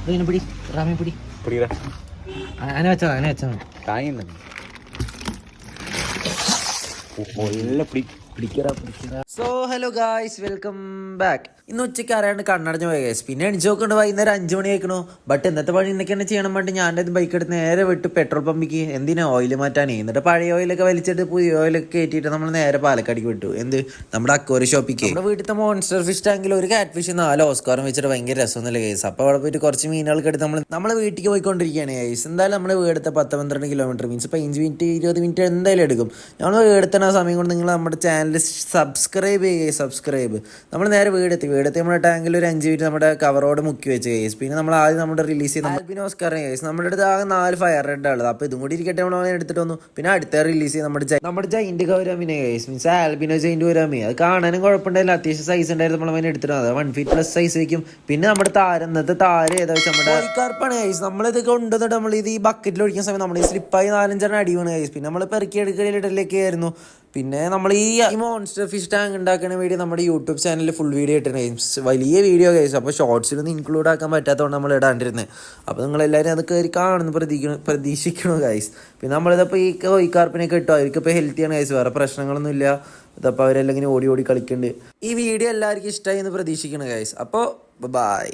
ഇതിനെ പിടി, റാമി പിടി. അങ്ങനെ വെച്ചാ so hello guys, welcome back. ഇന്ന് ഉച്ചയ്ക്ക് അറിയാണ്ട് കണ്ണടഞ്ഞു പോയ ഗൈസ്. പിന്നെ എണിച്ച് നോക്കണ്ട് വൈകുന്നേരം 5 മണി ആയിക്കണു. ബട്ട് ഇന്നത്തെ പണി ഇന്നൊക്കെയാണ് ചെയ്യണം വേണ്ടി ഞാൻ എൻ്റെ ബൈക്ക് എടുത്ത് നേരെ വിട്ട് പെട്രോൾ പമ്പിക്ക് എന്തിനാ ഓയിൽ മാറ്റാനേ. എന്നിട്ട് പഴയ ഓയിലൊക്കെ വലിച്ചിട്ട് പുതിയ ഓയിലൊക്കെ കയറ്റിയിട്ട് നമ്മൾ നേരെ പാലക്കാടിക്ക് വിട്ടു. നമ്മുടെ അക്വറി ഷോപ്പിക്ക്. നമ്മുടെ വീട്ടിലത്തെ മോൺസ്റ്റർ ഫിഷ് ടാങ്കിൽ ഒരു കാറ്റ് ഫിഷ് 4 ഓസ്കാറും വെച്ചിട്ട് ഭയങ്കര രസമൊന്നുമില്ല ഗൈസ്. അപ്പോൾ അവിടെ പോയിട്ട് കുറച്ച് മീനുകൾക്ക് എടുത്ത് നമ്മളെ വീട്ടിലേക്ക് പോയിക്കൊണ്ടിരിക്കുകയാണ് ഗൈസ്. എന്തായാലും നമ്മുടെ വീടത്തെ 10-12 കിലോമീറ്റർ മീൻസ് 15 മിനിറ്റ് 20 മിനിറ്റ് എന്തായാലും എടുക്കും. നമ്മൾ വീടെത്തുന്ന സമയം കൊണ്ട് നിങ്ങൾ നമ്മുടെ ചാനൽ സബ്സ്ക്രൈബ് ചെയ്യുക. സബ്സ്ക്രൈബ് നമ്മൾ നേരെ വീടെത്തി നമ്മുടെ ടാങ്കിൽ ഒരു 5 മിനിറ്റ് നമ്മുടെ കവറോട് മുക്കി വെച്ച് കേസ്. പിന്നെ നമ്മൾ ആദ്യം നമ്മുടെ റിലീസ് ചെയ്ത് ആൽബിനോ ഓസ്കാർ കേസ്. നമ്മുടെ അടുത്ത് ആകെ 4 ഫയർ റെഡ് ഉള്ളത്. അപ്പോൾ ഇതും കൂടി ഇരിക്കട്ടെ നമ്മൾ എടുത്തിട്ട് വന്നു. പിന്നെ അടുത്ത റിലീസ് ചെയ്ത് നമ്മുടെ ജൈൻറ്റ് ഗൗരാമിനെ case means albino giant gourami. അത് കാണാനും കുഴപ്പമുണ്ടായില്ല, അത്യാവശ്യം സൈസ് ഉണ്ടായിരുന്നു. നമ്മൾ അതിനെ എടുത്തിട്ട് അത് 1 ഫീറ്റ് പ്ലസ് സൈസ് വയ്ക്കും. പിന്നെ നമ്മുടെ ഇന്നത്തെ താരം ഏകദേശം നമ്മുടെ കോഴിക്കാർപ്പാണ് കേസ്. നമ്മളിത് കൊണ്ടുവന്നിട്ട് നമ്മൾ ഇത് ഈ ബക്കറ്റിൽ ഒഴിക്കുന്ന സമയം നമ്മൾ ഈ സ്ലിപ്പായി 4-5 അടി വീണ് കേസ്. പിന്നെ നമ്മൾ പെറുക്കി എടുക്കലിടലിലേക്ക് ആയിരുന്നു. പിന്നെ നമ്മൾ ഈ മോൺസ്റ്റർ ഫിഷ് ടാങ്ക് ഉണ്ടാക്കുന്ന വീഡിയോ നമ്മുടെ യൂട്യൂബ് ചാനലിൽ ഫുൾ വീഡിയോ ഇട്ടിട്ടുണ്ട്. വലിയ വീഡിയോ കേസ്. അപ്പോൾ ഷോർട്സിലൊന്നും ഇൻക്ലൂഡ് ആക്കാൻ പറ്റാത്തതുകൊണ്ട് നമ്മൾ ഇടാണ്ടിരുന്നത്. അപ്പോൾ നിങ്ങളെല്ലാവരും അത് കയറി കാണുന്നു പ്രതീക്ഷിക്കണു ഗൈസ്. പിന്നെ നമ്മളിതപ്പോൾ ഈ കോഴിക്കാർപ്പിനെ കിട്ടും. അവർക്കിപ്പോൾ ഹെൽത്തിയാണ് ഗൈസ്, വേറെ പ്രശ്നങ്ങളൊന്നും ഇല്ല. ഇതപ്പോൾ അവരെല്ലാം ഇങ്ങനെ ഓടി കളിക്കുന്നുണ്ട്. ഈ വീഡിയോ എല്ലാവർക്കും ഇഷ്ടമായി എന്ന് പ്രതീക്ഷിക്കണം ഗൈസ്. അപ്പോൾ ബൈ.